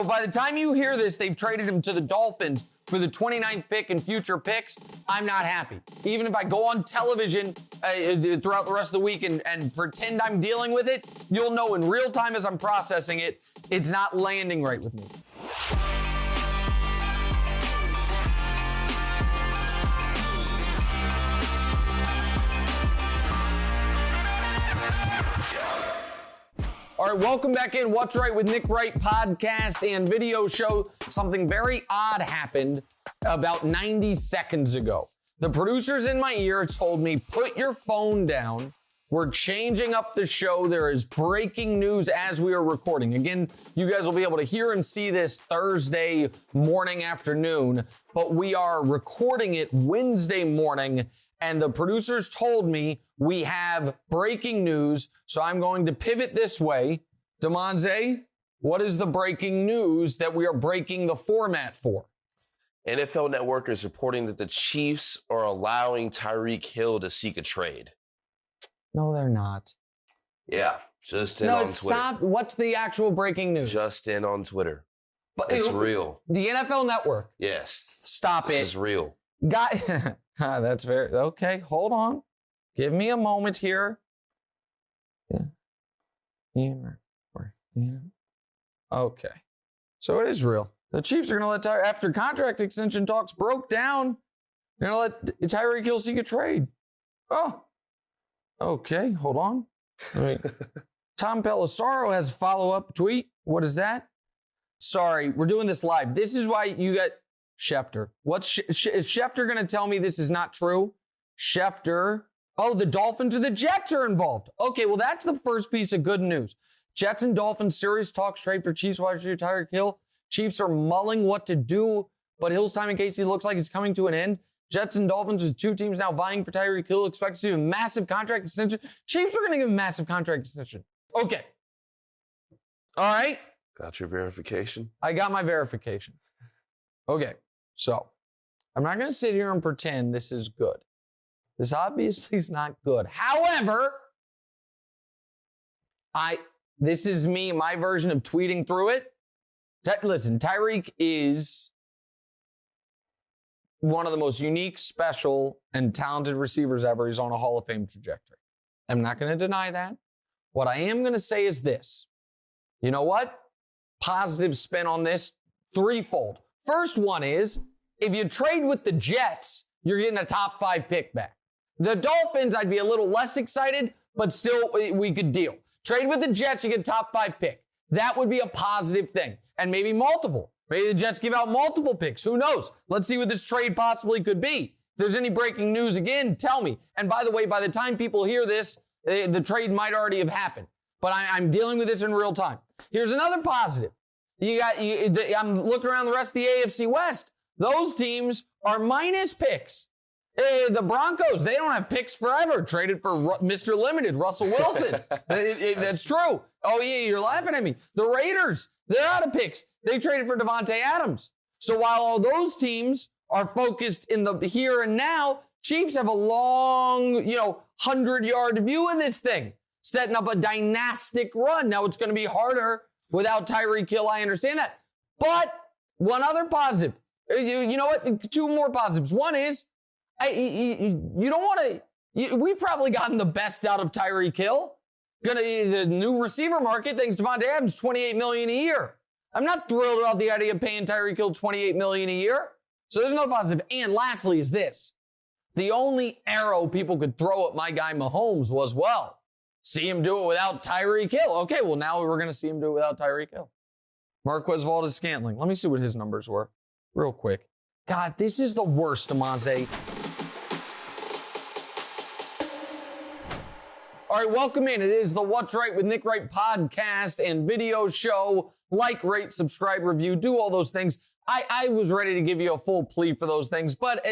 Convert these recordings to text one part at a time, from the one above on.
by the time you hear this, they've traded him to the Dolphins for the 29th pick and future picks. I'm not happy. Even if I go on television throughout the rest of the week and pretend I'm dealing with it, you'll know in real time as I'm processing it, it's not landing right with me. All right, welcome back in What's Right with Nick Wright podcast and video show. Something very odd happened about 90 seconds ago. The producers in my ear told me, put your phone down. We're changing up the show. There is breaking news as we are recording. Again, you guys will be able to hear and see this Thursday morning, afternoon, but we are recording it Wednesday morning. And the producers told me we have breaking news, so I'm going to pivot this way. Demonze, what is the breaking news that we are breaking the format for? NFL Network is reporting that the Chiefs are allowing Tyreek Hill to seek a trade. No, they're not. Yeah, just in on Twitter. Stop. What's the actual breaking news? Just in on Twitter. But it's real. The NFL Network. Yes. Stop it. This is real. That's very okay. Hold on, give me a moment here. Okay, so it is real. The Chiefs are going to let after contract extension talks broke down, they're going to let Tyreek Hill seek a trade. Oh, okay. Hold on. Tom Pelissaro has a follow-up tweet. What is that? Sorry, we're doing this live. This is why you got. Schefter. Is Schefter going to tell me this is not true? Schefter. Oh, the Dolphins or the Jets are involved. Okay, well, that's the first piece of good news. Jets and Dolphins series talks trade for Chiefs wide receiver Tyreek Hill. Chiefs are mulling what to do, but Hill's time in case he looks like it's coming to an end. Jets and Dolphins are two teams now vying for Tyreek Hill, expected to give a massive contract extension. Chiefs are going to give a massive contract extension. Okay. All right. Got your verification? I got my verification. Okay. So, I'm not going to sit here and pretend this is good. This obviously is not good. However, this is me, my version of tweeting through it. Listen, Tyreek is one of the most unique, special, and talented receivers ever. He's on a Hall of Fame trajectory. I'm not going to deny that. What I am going to say is this. You know what? Positive spin on this, threefold. First one is, if you trade with the Jets, you're getting a top 5 pick back. The Dolphins, I'd be a little less excited, but still we could deal. Trade with the Jets, you get a top 5 pick. That would be a positive thing. And maybe multiple. Maybe the Jets give out multiple picks. Who knows? Let's see what this trade possibly could be. If there's any breaking news again, tell me. And by the way, by the time people hear this, the trade might already have happened. But I'm dealing with this in real time. Here's another positive. I'm looking around the rest of the AFC West. Those teams are minus picks. The Broncos, they don't have picks forever. Traded for Mr. Limited, Russell Wilson. That's true. Oh, yeah, you're laughing at me. The Raiders, they're out of picks. They traded for Devontae Adams. So while all those teams are focused in the here and now, Chiefs have a long, 100-yard view of this thing, setting up a dynastic run. Now, it's going to be harder without Tyreek Hill. I understand that. But one other positive. You know what? Two more positives. One is, you don't want to, we've probably gotten the best out of Tyreek Hill. The new receiver market, thanks to Devontae Adams, $28 million a year. I'm not thrilled about the idea of paying Tyreek Hill $28 million a year. So there's no positive. And lastly is this. The only arrow people could throw at my guy Mahomes was, well, see him do it without Tyreek Hill. Okay, well, now we're going to see him do it without Tyreek Hill. Marquez Valdes-Scantling. Let me see what his numbers were real quick. God, this is the worst, Amaze. All right, welcome in. It is the What's Right with Nick Wright podcast and video show. Like, rate, subscribe, review, do all those things. I was ready to give you a full plea for those things, but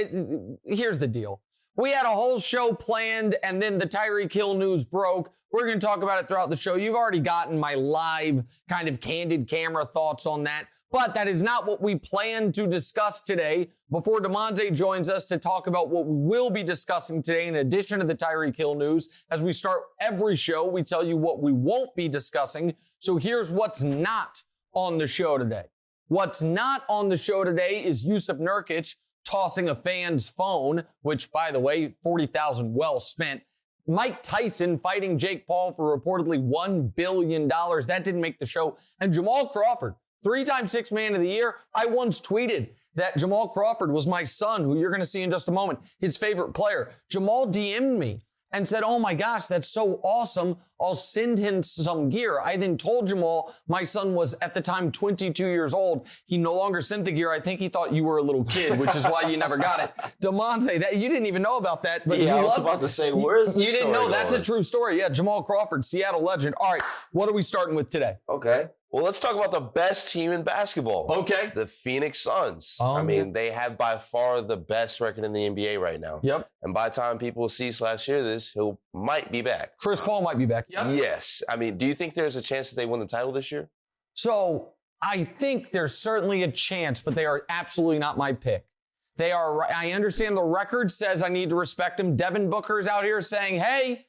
here's the deal. We had a whole show planned, and then the Tyreek Hill news broke. We're going to talk about it throughout the show. You've already gotten my live kind of candid camera thoughts on that, but that is not what we plan to discuss today. Before Demonze joins us to talk about what we will be discussing today in addition to the Tyreek Hill news, as we start every show, we tell you what we won't be discussing. So here's what's not on the show today. What's not on the show today is Yusuf Nurkic tossing a fan's phone, which, by the way, $40,000 well spent. Mike Tyson fighting Jake Paul for reportedly $1 billion. That didn't make the show. And Jamal Crawford, 3-time Sixth Man of the Year. I once tweeted that Jamal Crawford was my son, who you're going to see in just a moment, his favorite player. Jamal DM'd me and said, oh my gosh, that's so awesome. I'll send him some gear. I then told Jamal my son was at the time 22 years old. He no longer sent the gear. I think he thought you were a little kid, which is why you never got it. Demonte, that you didn't even know about that. But yeah, I was about to say, where's this You didn't know. story That's going? a true story. Yeah, Jamal Crawford, Seattle legend. All right, what are we starting with today? Okay. Well, let's talk about the best team in basketball. Okay. The Phoenix Suns. I mean, they have by far the best record in the NBA right now. Yep. And by the time people see/hear this, he might be back. Chris Paul might be back. Yep. Yes. I mean, do you think there's a chance that they win the title this year? So I think there's certainly a chance, but they are absolutely not my pick. They are. I understand the record says I need to respect him. Devin Booker's out here saying, hey,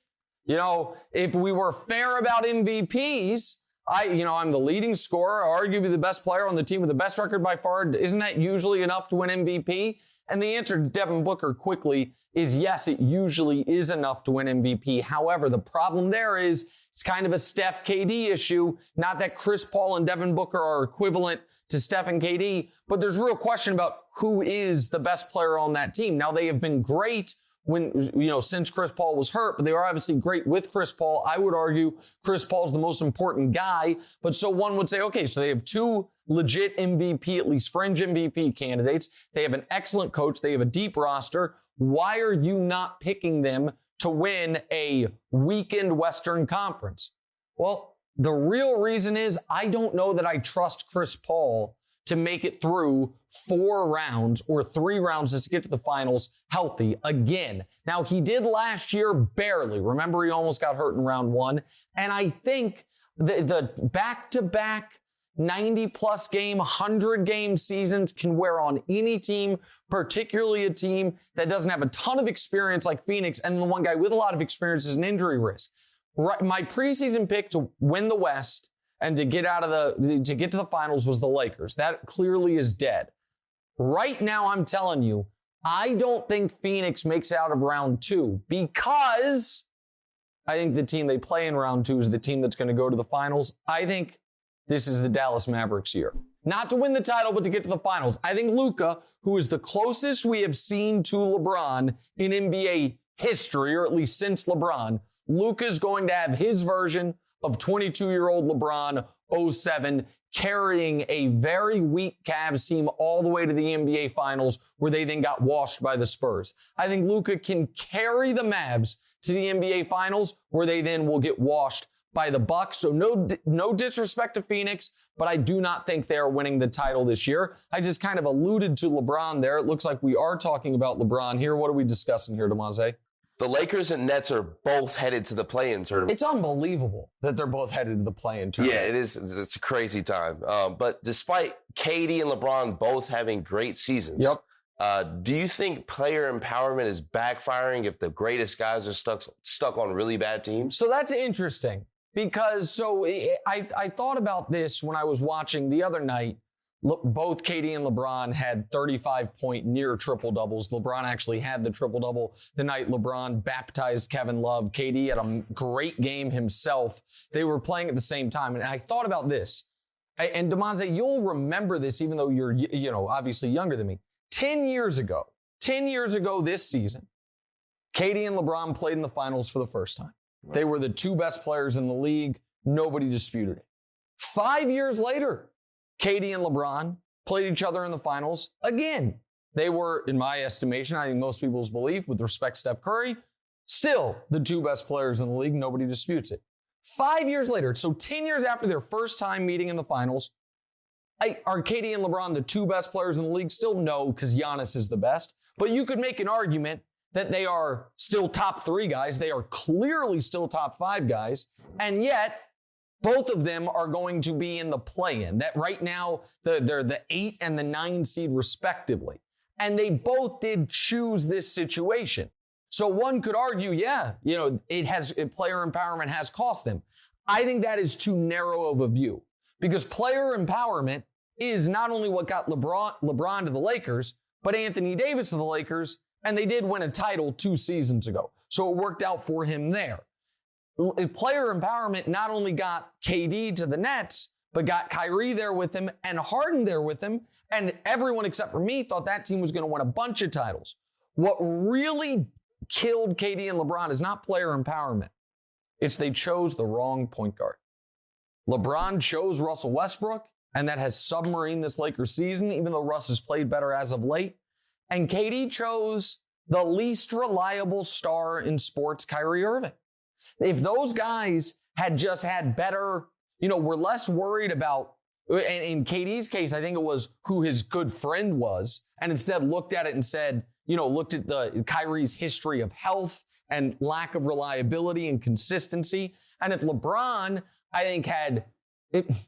if we were fair about MVPs, I'm the leading scorer, arguably the best player on the team with the best record by far. Isn't that usually enough to win MVP? And the answer to Devin Booker quickly is yes, it usually is enough to win MVP. However, the problem there is it's kind of a Steph KD issue. Not that Chris Paul and Devin Booker are equivalent to Steph and KD, but there's a real question about who is the best player on that team. Now, they have been great since Chris Paul was hurt, but they are obviously great with Chris Paul. I would argue Chris Paul's the most important guy, but so one would say, okay, so they have two legit MVP, at least fringe MVP candidates. They have an excellent coach. They have a deep roster. Why are you not picking them to win a weakened Western Conference? Well, the real reason is I don't know that I trust Chris Paul to make it through 4 rounds or 3 rounds to get to the finals healthy again. Now, he did last year barely. Remember, he almost got hurt in round 1. And I think the back-to-back 90-plus game, 100-game seasons can wear on any team, particularly a team that doesn't have a ton of experience like Phoenix, and the one guy with a lot of experience is an injury risk. Right, my preseason pick to win the West and to get to the finals was the Lakers. That clearly is dead. Right now, I'm telling you, I don't think Phoenix makes it out of round 2 because I think the team they play in round 2 is the team that's going to go to the finals. I think this is the Dallas Mavericks year. Not to win the title, but to get to the finals. I think Luka, who is the closest we have seen to LeBron in NBA history, or at least since LeBron, Luka is going to have his version of 22-year-old LeBron 07 carrying a very weak Cavs team all the way to the NBA Finals where they then got washed by the Spurs. I think Luka can carry the Mavs to the NBA Finals where they then will get washed by the Bucks. So no disrespect to Phoenix, but I do not think they're winning the title this year. I just kind of alluded to LeBron there. It looks like we are talking about LeBron here. What are we discussing here, Demonte? The Lakers and Nets are both headed to the play-in tournament. It's unbelievable that they're both headed to the play-in tournament. Yeah, it is. It's a crazy time. But despite KD and LeBron both having great seasons, do you think player empowerment is backfiring if the greatest guys are stuck on really bad teams? So that's interesting because I thought about this when I was watching the other night. Both KD and LeBron had 35-point near triple-doubles. LeBron actually had the triple-double the night LeBron baptized Kevin Love. KD had a great game himself. They were playing at the same time. And I thought about this. And Demonte, you'll remember this even though you're, obviously younger than me. 10 years ago this season, KD and LeBron played in the finals for the first time. They were the 2 best players in the league. Nobody disputed it. 5 years later, KD and LeBron played each other in the finals again. They were, in my estimation, I think most people's belief, with respect to Steph Curry, still the 2 best players in the league. Nobody disputes it. 5 years later, so 10 years after their first time meeting in the finals, are KD and LeBron the 2 best players in the league? Still no, because Giannis is the best. But you could make an argument that they are still top 3 guys. They are clearly still top 5 guys. And yet, both of them are going to be in the play-in. That right now, they're the 8 and the 9 seed respectively. And they both did choose this situation. So one could argue, player empowerment has cost them. I think that is too narrow of a view because player empowerment is not only what got LeBron to the Lakers, but Anthony Davis to the Lakers, and they did win a title 2 seasons ago. So it worked out for him there. Player empowerment not only got KD to the Nets, but got Kyrie there with him and Harden there with him. And everyone except for me thought that team was going to win a bunch of titles. What really killed KD and LeBron is not player empowerment. It's they chose the wrong point guard. LeBron chose Russell Westbrook, and that has submarined this Lakers season, even though Russ has played better as of late. And KD chose the least reliable star in sports, Kyrie Irving. If those guys had just had better, were less worried about, in KD's case, I think it was who his good friend was, and instead looked at it and said, looked at the Kyrie's history of health and lack of reliability and consistency. And if LeBron, I think,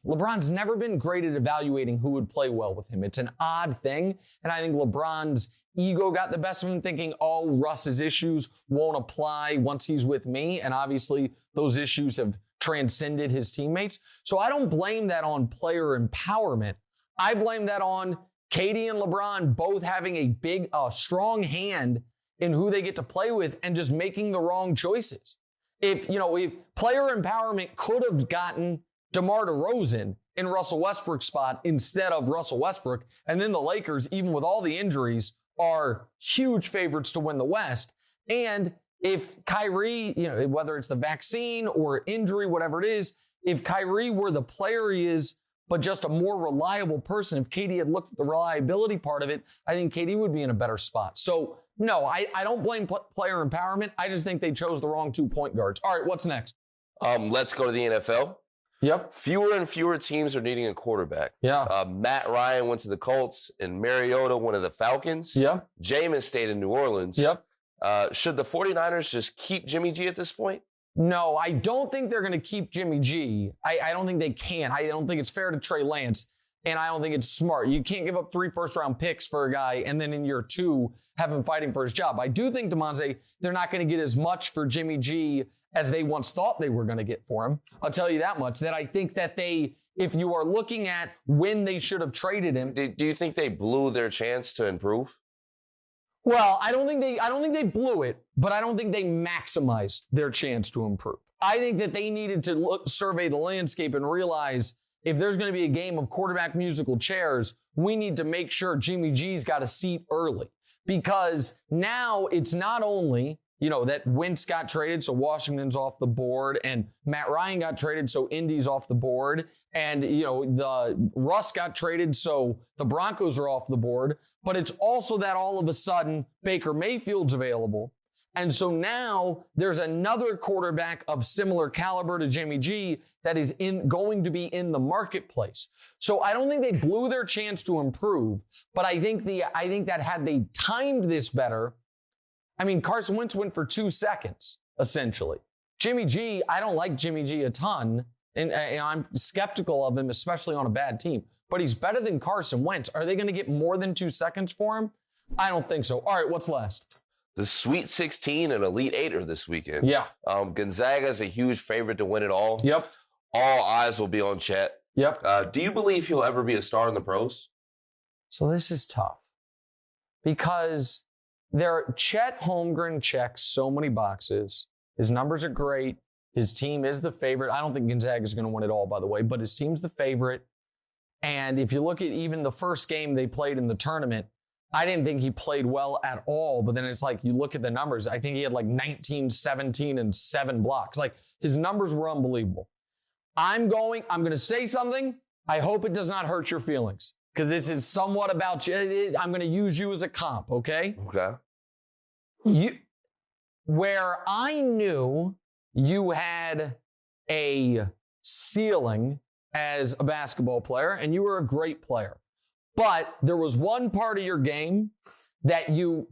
LeBron's never been great at evaluating who would play well with him. It's an odd thing. And I think LeBron's ego got the best of him, thinking, Russ's issues won't apply once he's with me. And obviously those issues have transcended his teammates. So I don't blame that on player empowerment. I blame that on KD and LeBron both having a strong hand in who they get to play with and just making the wrong choices. If player empowerment could have gotten DeMar DeRozan in Russell Westbrook's spot instead of Russell Westbrook, and then the Lakers, even with all the injuries, are huge favorites to win the West. And if Kyrie, whether it's the vaccine or injury, whatever it is, if Kyrie were the player he is, but just a more reliable person, if KD had looked at the reliability part of it, I think KD would be in a better spot. So, no, I don't blame player empowerment. I just think they chose the wrong 2 point guards. All right, what's next? Let's go to the NFL. Yep. Fewer and fewer teams are needing a quarterback. Yeah. Matt Ryan went to the Colts, and Mariota went to the Falcons. Yep. Jameis stayed in New Orleans. Yep. Should the 49ers just keep Jimmy G at this point? No, I don't think they're going to keep Jimmy G. I don't think they can. I don't think it's fair to Trey Lance, and I don't think it's smart. You can't give up 3 first-round picks for a guy and then in year 2 have him fighting for his job. I do think, DeMonte, they're not going to get as much for Jimmy G as they once thought they were going to get for him. I'll tell you that much, that I think that if you are looking at when they should have traded him. Do you think they blew their chance to improve? Well, I don't think they blew it, but I don't think they maximized their chance to improve. I think that they needed to survey the landscape and realize if there's going to be a game of quarterback musical chairs, we need to make sure Jimmy G's got a seat early. Because now it's not only, that Wentz got traded, so Washington's off the board, and Matt Ryan got traded, so Indy's off the board, and, the Russ got traded, so the Broncos are off the board. But it's also that all of a sudden Baker Mayfield's available. And so now there's another quarterback of similar caliber to Jimmy G that is going to be in the marketplace. So I don't think they blew their chance to improve, but I think that had they timed this better, Carson Wentz went for 2 seconds, essentially. Jimmy G, I don't like Jimmy G a ton, and I'm skeptical of him, especially on a bad team. But he's better than Carson Wentz. Are they going to get more than 2 seconds for him? I don't think so. All right, what's last? The Sweet 16 and Elite 8 are this weekend. Yeah. Gonzaga is a huge favorite to win it all. Yep. All eyes will be on Chet. Yep. Do you believe he'll ever be a star in the pros? So this is tough because Chet Holmgren checks so many boxes. His numbers are great. His team is the favorite. I don't think Gonzaga is going to win it all, by the way, but his team's the favorite. And if you look at even the first game they played in the tournament, I didn't think he played well at all. But then it's like, you look at the numbers, I think he had 19, 17, and 7 blocks. His numbers were unbelievable. I'm going to say something. I hope it does not hurt your feelings because this is somewhat about you. I'm going to use you as a comp, okay? Okay. Where I knew you had a ceiling as a basketball player, and you were a great player. But there was one part of your game that you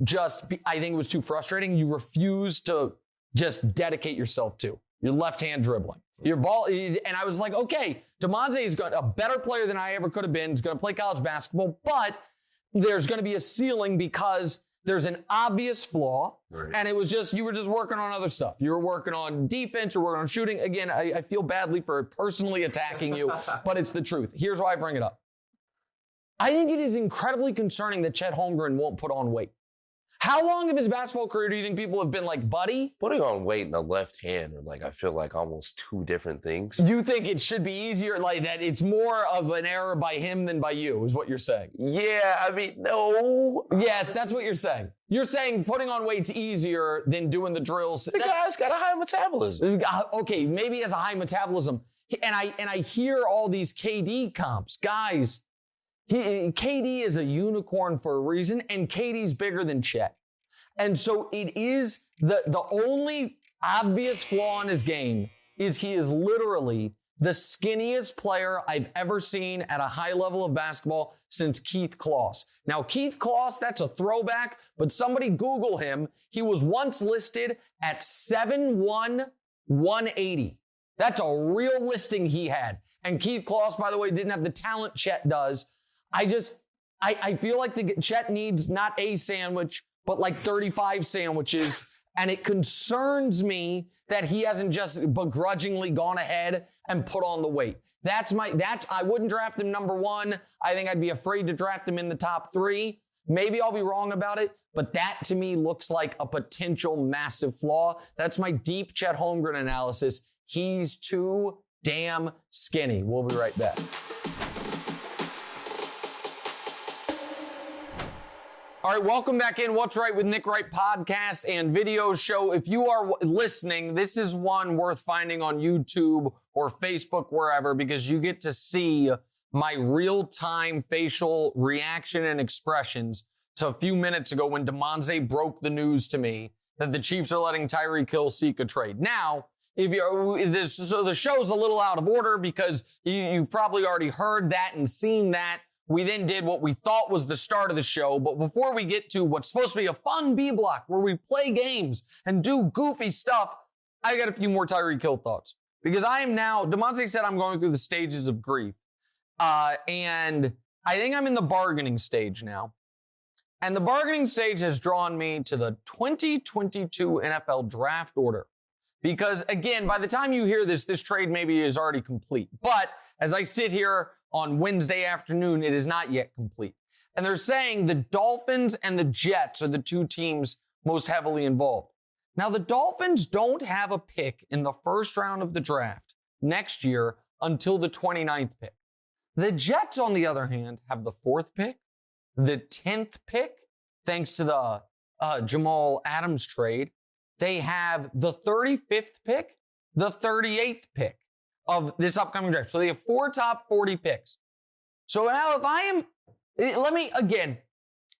I think it was too frustrating. You refused to just dedicate yourself to your left-hand dribbling. Your ball, and I was like, okay, DeMonte is a better player than I ever could have been. He's going to play college basketball, but there's going to be a ceiling because there's an obvious flaw, right. And it was you were just working on other stuff. You were working on defense, you're working on shooting. Again, I feel badly for personally attacking you, but it's the truth. Here's why I bring it up. I think it is incredibly concerning that Chet Holmgren won't put on weight. How long of his basketball career do you think people have been like, buddy? Putting on weight in the left hand are I feel like almost two different things. You think it should be easier, like that it's more of an error by him than by you, is what you're saying? Yeah, I mean, no. Yes, that's what you're saying. You're saying putting on weight's easier than doing the drills. The guy's got a high metabolism. Okay, maybe he has a high metabolism. And I hear all these KD comps. Guys, KD is a unicorn for a reason, and KD's bigger than Chet. And so it is the only obvious flaw in his game is he is literally the skinniest player I've ever seen at a high level of basketball since Keith Kloss. Now, Keith Kloss, that's a throwback, but somebody Google him. He was once listed at 7'1", 180. That's a real listing he had. And Keith Kloss, by the way, didn't have the talent Chet does. I feel like Chet needs not a sandwich, but like 35 sandwiches. And it concerns me that he hasn't just begrudgingly gone ahead and put on the weight. I wouldn't draft him number 1. I think I'd be afraid to draft him in the top 3. Maybe I'll be wrong about it, but that to me looks like a potential massive flaw. That's my deep Chet Holmgren analysis. He's too damn skinny. We'll be right back. All right, welcome back in What's Right with Nick Wright podcast and video show. If you are listening, this is one worth finding on YouTube or Facebook, wherever, because you get to see my real-time facial reaction and expressions to a few minutes ago when DeMonze broke the news to me that the Chiefs are letting Tyreek Hill seek a trade. Now, so the show's a little out of order because you've probably already heard that and seen that. We then did what we thought was the start of the show. But before we get to what's supposed to be a fun B block where we play games and do goofy stuff, I got a few more Tyreek Hill thoughts. Because I am now, DeMonte said I'm going through the stages of grief. And I think I'm in the bargaining stage now. And the bargaining stage has drawn me to the 2022 NFL draft order. Because again, by the time you hear this trade maybe is already complete. But as I sit here on Wednesday afternoon, it is not yet complete. And they're saying the Dolphins and the Jets are the two teams most heavily involved. Now, the Dolphins don't have a pick in the first round of the draft next year until the 29th pick. The Jets, on the other hand, have the 4th pick, the 10th pick, thanks to the Jamal Adams trade. They have the 35th pick, the 38th pick of this upcoming draft. So they have 4 top 40 picks. So now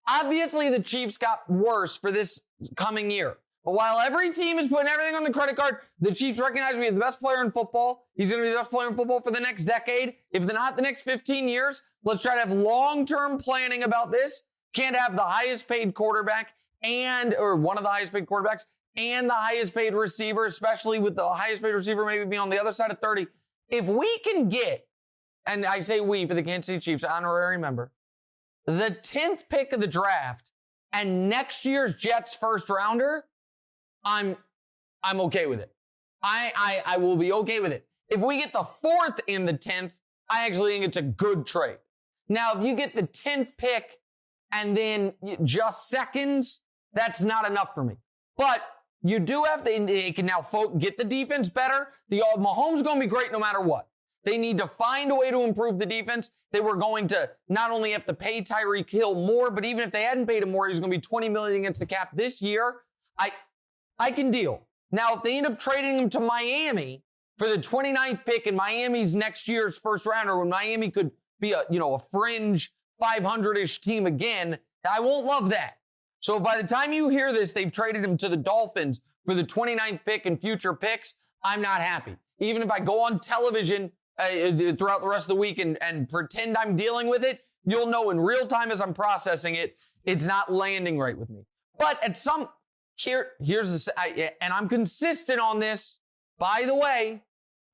obviously the Chiefs got worse for this coming year. But while every team is putting everything on the credit card, the Chiefs recognize we have the best player in football. He's going to be the best player in football for the next decade. If not the next 15 years, let's try to have long-term planning about this. Can't have the highest paid quarterback or one of the highest paid quarterbacks and the highest paid receiver, especially with the highest paid receiver maybe being on the other side of 30. If we can get, and I say we for the Kansas City Chiefs, honorary member, the 10th pick of the draft and next year's Jets first rounder, I'm okay with it. I will be okay with it. If we get the 4th in the 10th, I actually think it's a good trade. Now, if you get the 10th pick and then just seconds, that's not enough for me. But you do have to, they can now get the defense better. Mahomes is going to be great no matter what. They need to find a way to improve the defense. They were going to not only have to pay Tyreek Hill more, but even if they hadn't paid him more, he's going to be $20 million against the cap this year. I can deal. Now, if they end up trading him to Miami for the 29th pick in Miami's next year's first rounder, when Miami could be a fringe 500-ish team again, I won't love that. So by the time you hear this, they've traded him to the Dolphins for the 29th pick and future picks. I'm not happy. Even if I go on television throughout the rest of the week and pretend I'm dealing with it, you'll know in real time as I'm processing it, it's not landing right with me. But at and I'm consistent on this. By the way,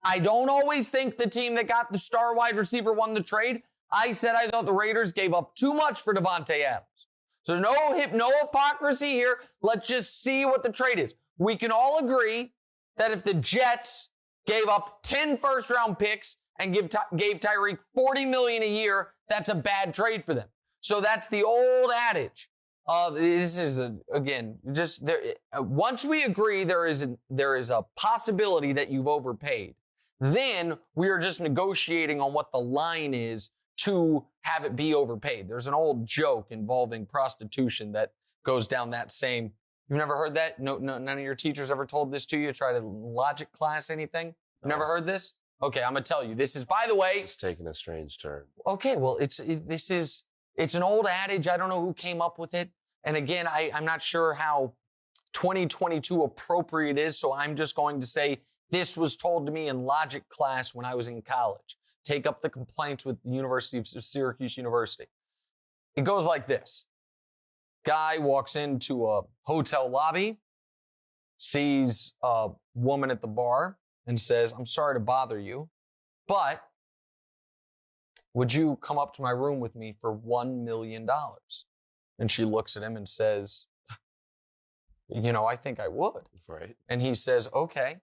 I don't always think the team that got the star wide receiver won the trade. I said I thought the Raiders gave up too much for Devontae Adams. So no hypocrisy here. Let's just see what the trade is. We can all agree that if the Jets gave up 10 first-round picks and gave Tyreek $40 million a year, that's a bad trade for them. So that's the old adage. This is, once we agree there is a possibility that you've overpaid, then we are just negotiating on what the line is to have it be overpaid. There's an old joke involving prostitution that goes down that same. You've never heard that? No, none of your teachers ever told this to you? Try to logic class anything? No. Never heard this? Okay, I'm gonna tell you. This is, by the way, it's taking a strange turn. Okay, well, it's an old adage. I don't know who came up with it. And again, I'm not sure how 2022 appropriate is, so I'm just going to say this was told to me in logic class when I was in college. Take up the complaints with the University of Syracuse University. It goes like this. Guy walks into a hotel lobby, sees a woman at the bar, and says, I'm sorry to bother you, but would you come up to my room with me for $1 million? And she looks at him and says, I think I would. Right. And he says, okay,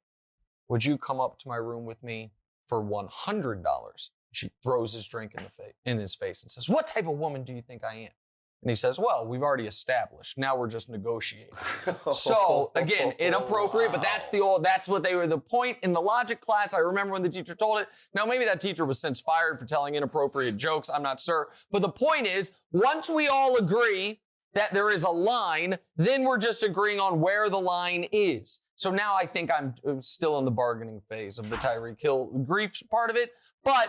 would you come up to my room with me for $100? She throws his drink in his face and says, what type of woman do you think I am? And he says, well, we've already established. Now we're just negotiating. So again, inappropriate, but that's what they were. The point in the logic class, I remember when the teacher told it. Now maybe that teacher was since fired for telling inappropriate jokes. I'm not sure. But the point is, once we all agree that there is a line, then we're just agreeing on where the line is. So now I think I'm still in the bargaining phase of the Tyreek Hill grief part of it. But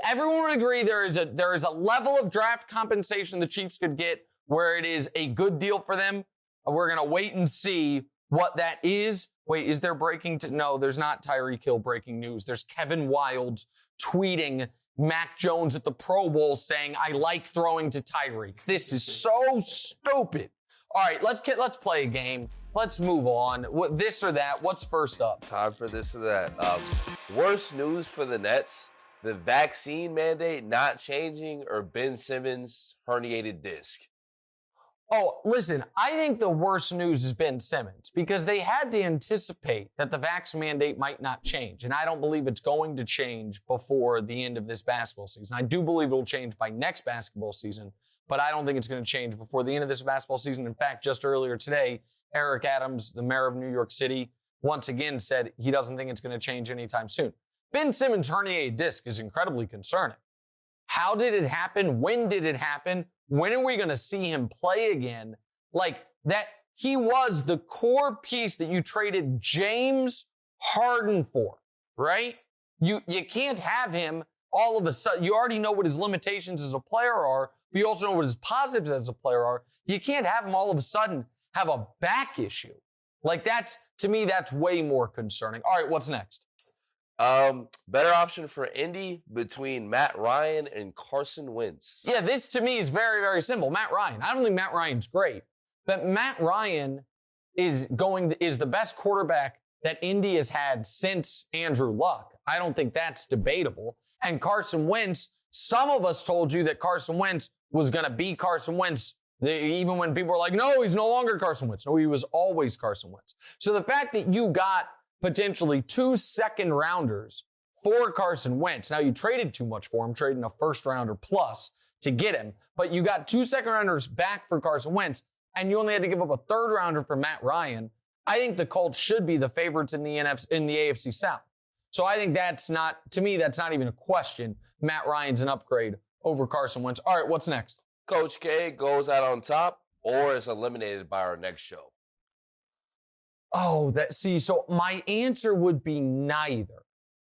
everyone would agree there is a level of draft compensation the Chiefs could get where it is a good deal for them. We're going to wait and see what that is. Wait, is there breaking? No, there's not Tyreek Hill breaking news. There's Kevin Wildes tweeting Mac Jones at the Pro Bowl saying, I like throwing to Tyreek. This is so stupid. All right, let's play a game. Let's move on. This or that? What's first up? Time for this or that. Worst news for the Nets. The vaccine mandate not changing or Ben Simmons' herniated disc? Oh, listen, I think the worst news is Ben Simmons because they had to anticipate that the vax mandate might not change. And I don't believe it's going to change before the end of this basketball season. I do believe it'll change by next basketball season, but I don't think it's going to change before the end of this basketball season. In fact, just earlier today, Eric Adams, the mayor of New York City, once again said he doesn't think it's going to change anytime soon. Ben Simmons' herniated disc is incredibly concerning. How did it happen? When did it happen? When are we going to see him play again? Like that, he was the core piece that you traded James Harden for, right? You can't have him all of a sudden. You already know what his limitations as a player are, but you also know what his positives as a player are. You can't have him all of a sudden have a back issue. Like to me, that's way more concerning. All right, what's next? Better option for Indy between Matt Ryan and Carson Wentz. Yeah, this to me is very, very simple. Matt Ryan. I don't think Matt Ryan's great, but Matt Ryan is the best quarterback that Indy has had since Andrew Luck. I don't think that's debatable. And Carson Wentz, some of us told you that Carson Wentz was going to be Carson Wentz, even when people were like, no, he's no longer Carson Wentz. No, he was always Carson Wentz. So the fact that you got potentially 2 second-rounders for Carson Wentz. Now, you traded too much for him, trading a first-rounder plus to get him, but you got 2 second-rounders back for Carson Wentz, and you only had to give up a third-rounder for Matt Ryan. I think the Colts should be the favorites in the AFC South. So I think that's not even a question. Matt Ryan's an upgrade over Carson Wentz. All right, what's next? Coach K goes out on top or is eliminated by our next show. Oh, so my answer would be neither.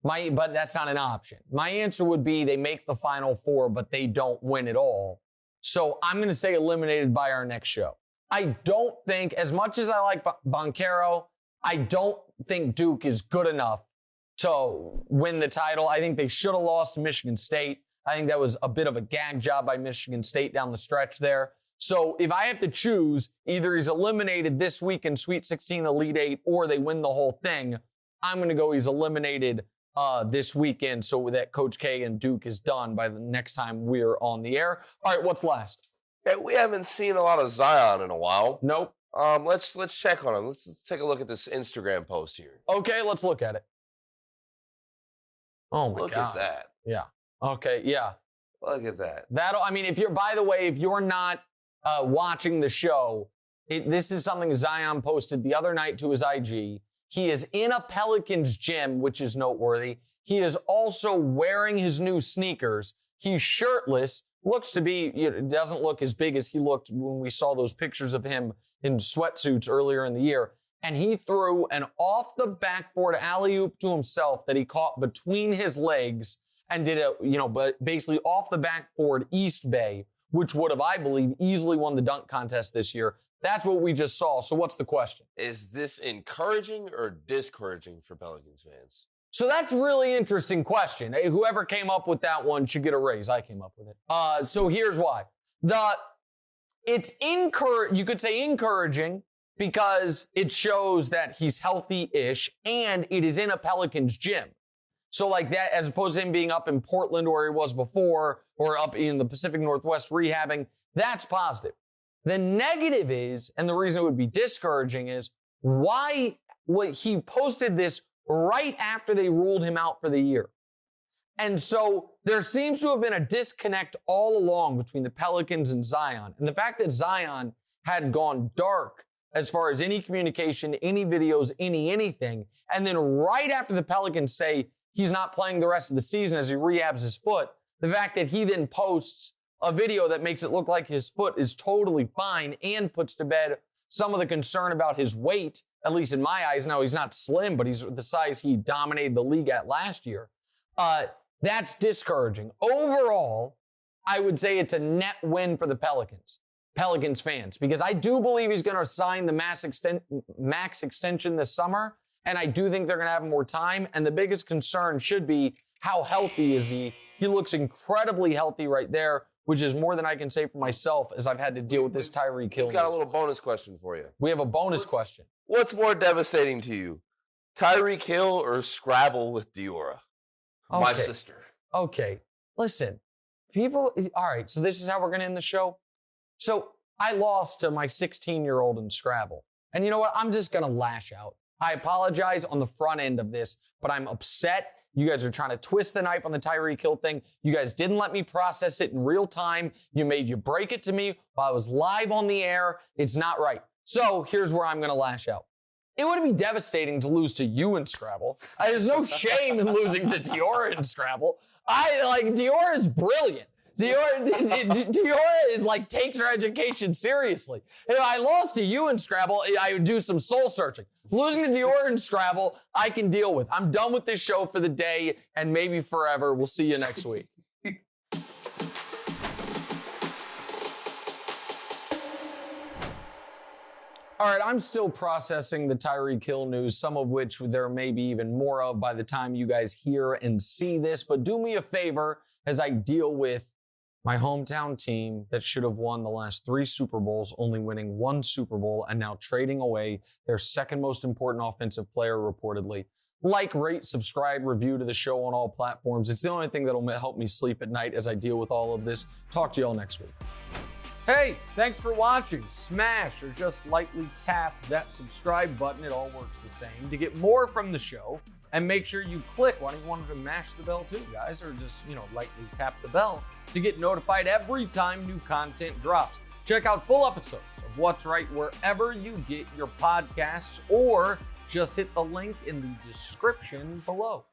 But that's not an option. My answer would be they make the Final Four, but they don't win at all. So I'm going to say eliminated by our next show. I don't think, as much as I like Banchero, I don't think Duke is good enough to win the title. I think they should have lost to Michigan State. I think that was a bit of a gag job by Michigan State down the stretch there. So if I have to choose, either he's eliminated this week in Sweet 16, Elite 8, or they win the whole thing, I'm going to go he's eliminated this weekend so that Coach K and Duke is done by the next time we're on the air. All right, what's last? Hey, we haven't seen a lot of Zion in a while. Nope. Let's check on him. Let's take a look at this Instagram post here. Okay, let's look at it. Oh, my God. Look at that. Yeah. Okay, yeah. Look at that. If you're not watching the show, this is something Zion posted the other night to his IG. He is in a Pelicans gym, which is noteworthy. He is also wearing his new sneakers. He's shirtless. Looks to be, doesn't look as big as he looked when we saw those pictures of him in sweatsuits earlier in the year. And he threw an off the backboard alley-oop to himself that he caught between his legs and did basically off the backboard East Bay, which would have, I believe, easily won the dunk contest this year. That's what we just saw. So what's the question? Is this encouraging or discouraging for Pelicans fans? So that's a really interesting question. Hey, whoever came up with that one should get a raise. I came up with it. So here's why. You could say encouraging because it shows that he's healthy-ish and it is in a Pelicans gym. So like that, as opposed to him being up in Portland where he was before or up in the Pacific Northwest rehabbing, that's positive. The negative is, and the reason it would be discouraging is, he posted this right after they ruled him out for the year. And so there seems to have been a disconnect all along between the Pelicans and Zion. And the fact that Zion had gone dark as far as any communication, any videos, anything. And then right after the Pelicans say he's not playing the rest of the season as he rehabs his foot, the fact that he then posts a video that makes it look like his foot is totally fine and puts to bed some of the concern about his weight, at least in my eyes. Now, he's not slim, but he's the size he dominated the league at last year. That's discouraging. Overall, I would say it's a net win for the Pelicans fans, because I do believe he's going to sign the max extension this summer, and I do think they're going to have more time. And the biggest concern should be, how healthy is he? He looks incredibly healthy right there, which is more than I can say for myself as I've had to deal with this Tyreek Hill. We've got a little bonus question for you. We have a bonus question. What's more devastating to you, Tyreek Hill or Scrabble with Diora? Okay. My sister. Okay, listen, all right, so this is how we're going to end the show. So I lost to my 16-year-old in Scrabble. And you know what? I'm just going to lash out. I apologize on the front end of this, but I'm upset. You guys are trying to twist the knife on the Tyreek Hill thing. You guys didn't let me process it in real time. You break it to me while I was live on the air. It's not right. So here's where I'm going to lash out. It would be devastating to lose to you in Scrabble. There's no shame in losing to Diora in Scrabble. Diora is brilliant. Diora is takes her education seriously. If I lost to you in Scrabble, I would do some soul searching. Losing to Diora in Scrabble, I can deal with. I'm done with this show for the day and maybe forever. We'll see you next week. All right, I'm still processing the Tyreek Hill news, some of which there may be even more of by the time you guys hear and see this. But do me a favor as I deal with my hometown team that should have won the last 3 Super Bowls, only winning 1 Super Bowl, and now trading away their second most important offensive player reportedly. Like, rate, subscribe, review to the show on all platforms. It's the only thing that'll help me sleep at night as I deal with all of this. Talk to y'all next week. Hey, thanks for watching. Smash or just lightly tap that subscribe button. It all works the same. To get more from the show, and make sure you click. Why don't you want to mash the bell too, guys? Or just, lightly tap the bell to get notified every time new content drops. Check out full episodes of What's Right wherever you get your podcasts, or just hit the link in the description below.